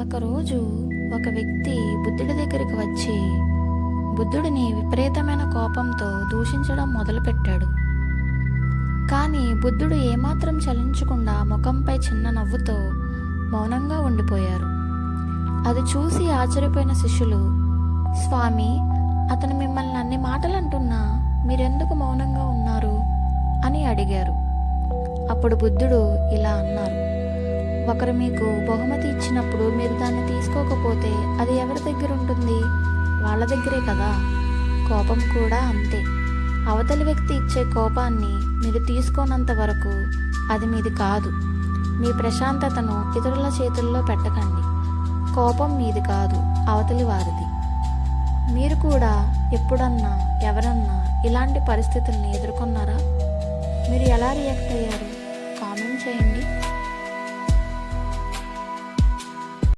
ఒకరోజు ఒక వ్యక్తి బుద్ధుడి దగ్గరికి వచ్చి బుద్ధుడిని విపరీతమైన కోపంతో దూషించడం మొదలుపెట్టాడు. కానీ బుద్ధుడు ఏమాత్రం చలించకుండా ముఖంపై చిన్న నవ్వుతో మౌనంగా ఉండిపోయారు. అది చూసి ఆశ్చర్యపోయిన శిష్యులు, స్వామి, అతను మిమ్మల్ని అన్ని మాటలు అంటున్నా మీరెందుకు మౌనంగా ఉన్నారు అని అడిగారు. అప్పుడు బుద్ధుడు ఇలా అన్నారు, ఒకరు మీకు బహుమతి ఇచ్చినప్పుడు మీరు దాన్ని తీసుకోకపోతే అది ఎవరి దగ్గర ఉంటుంది? వాళ్ళ దగ్గరే కదా. కోపం కూడా అంతే. అవతలి వ్యక్తి ఇచ్చే కోపాన్ని మీరు తీసుకోనంత వరకు అది మీది కాదు. మీ ప్రశాంతతను ఇతరుల చేతుల్లో పెట్టకండి. కోపం మీది కాదు, అవతలి వారిది. మీరు కూడా ఎప్పుడన్నా ఎవరన్నా ఇలాంటి పరిస్థితుల్ని ఎదుర్కొన్నారా? మీరు ఎలా రియాక్ట్ అయ్యారు? కామెంట్ చేయండి.